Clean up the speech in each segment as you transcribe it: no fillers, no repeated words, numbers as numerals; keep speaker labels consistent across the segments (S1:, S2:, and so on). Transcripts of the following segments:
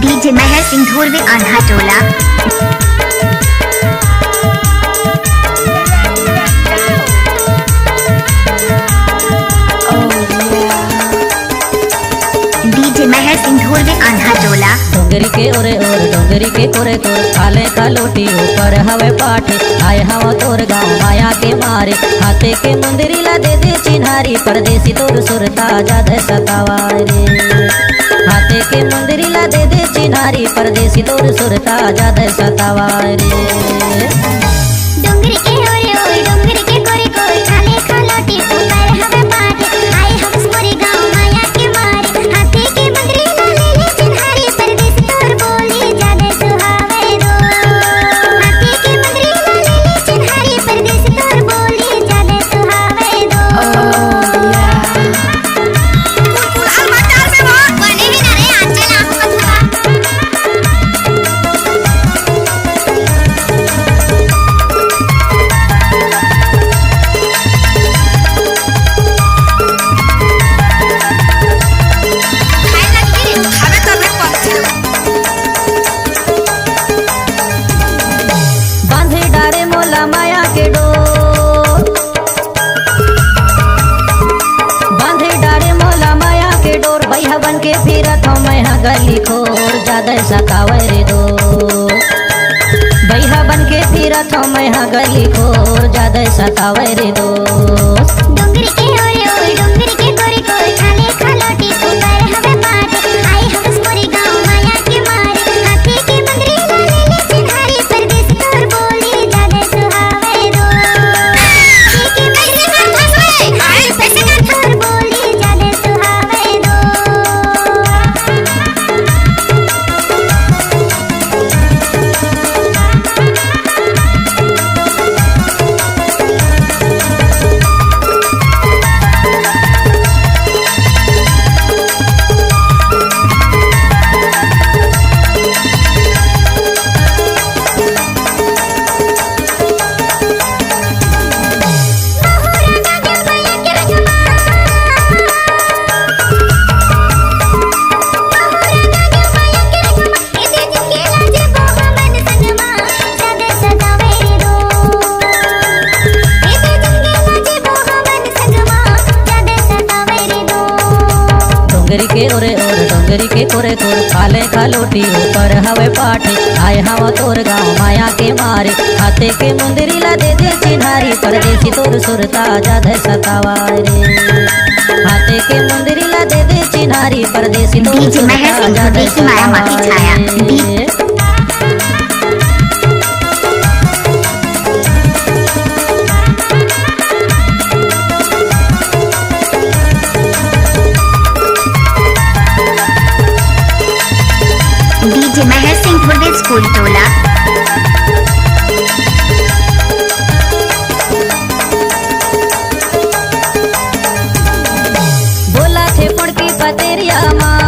S1: DJ महर सिंह धुरवे आन्हा टोला। DJ महर सिंह धुरवे आन्हा टोला।
S2: डोंगरी के ओरे ओर डोंगरी के कोरे कोर खाले का लोटी ऊपर हवे पाठे आए हवा तोर गाँव माया के मारे हाथे के मुंदरी ला दे दे चिन्हारी परदेसी तोर सुरता जाद सतावारे हाथे के मुंदरी ला दे दे चिन्हारी परदेसी तोर सुरता जाद सतावारे।
S1: डोंगरी के ओरे ओर डोंगरी के कोरे कोर खाले का लोटी ऊपर हवे पाठे आए हम मोरे गाँव माया के मारे हाथे के मुंदरी ला ले ले चिन्हारी परदेसी तोर बोली जादे सुहावे दो हाथे के मुंदरी ला ले ले चिन्हारी परदेसी तोर बोली जादे सुहावे दो।
S2: बांधे डारे मोला माया के डोर बांधे डारे मोला माया के डोर भैया बन के फिरत हो मैं गली खोर ज्यादा सतावे रे दो भैया बन के फिरत हो मैं गली खोर ज्यादा सतावे रे दो।
S1: डोंगरी के ओरे ओर डोंगरी के कोरे कोर खाले का लोटी ऊपर हवे पाठे आए हम मोरे गाँव माया के मारे हाथे के मुंदरी ला ले ले चिन्हारी परदेसी तोर बोली जादे सुहावे दो पैसे का तोर बोली जादे सुहावे दो।
S2: डोंगरी के ओरे ओर डोंगरी के कोरे कोर खाले का लोटी ऊपर हवे पाठे आए हवा तोर गाँव माया के मारे हाथे के मुंदरी ला दे दे चिन्हारी परदेसी तोर सुरता जाद सतावारे हाथे के मुंदरी ला दे दे चिन्हारी परदेसी तोर
S1: डीजे महर सिंह
S2: सुरता
S1: धुरवे की माया माफी छाया। डीजे महर सिंह धुरवे स्कूल टोला।
S2: बोला थे पड़की पतेरिया माँ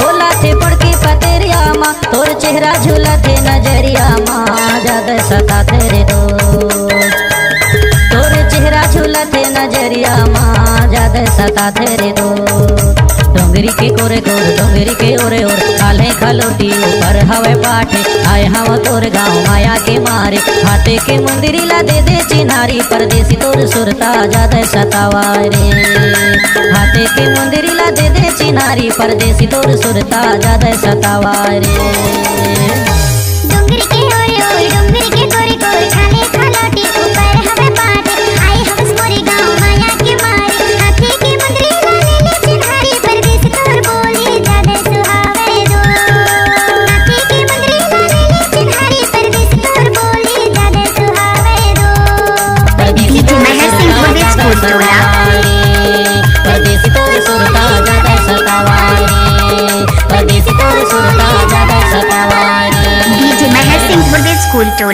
S2: बोला थे पड़की पतेरिया माँ तोर चेहरा झूला थे नजरिया माँ ज्यादा सता तेरे दो तोर चेहरा झूला थे नजरिया माँ ज्यादा सता तेरे दो। डोंगरी के कोरे कोर डोंगरी के ओरे ओर खाले खलोटी ऊपर हवे पाठे आए हवा तोर गाँव माया के मारे हाथे के मुंदरी ला दे दे चिन्हारी परदेसी तोर सुरता जादे सतावारे हाथे के मुंदरी ला दे दे चिन्हारी परदेसी तोर सुरता जादे सतावारे।
S1: डोंगरी के ओरे ओर डोंगरी के कोरे कोर खाले का लोटी ऊपर हवे पाठे आए हम मोरे गाँव माया के मारे हाथे के मुंदरी ला ले ले चिन्हारी परदेसी तोर बोली जादे सुहावे दो हाथे के मुंदरी ला ले ले चिन्हारी परदेसी तोर बोली जादे सुहावे दो। डीजे महर सिंह धुरवे स्कूल टोला।
S2: परदेसी तोर सुरता जादे सतावारे परदेसी तोर सुरता जादे सतावारे।
S1: डीजे महर सिंह धुरवे स्कूल टोला।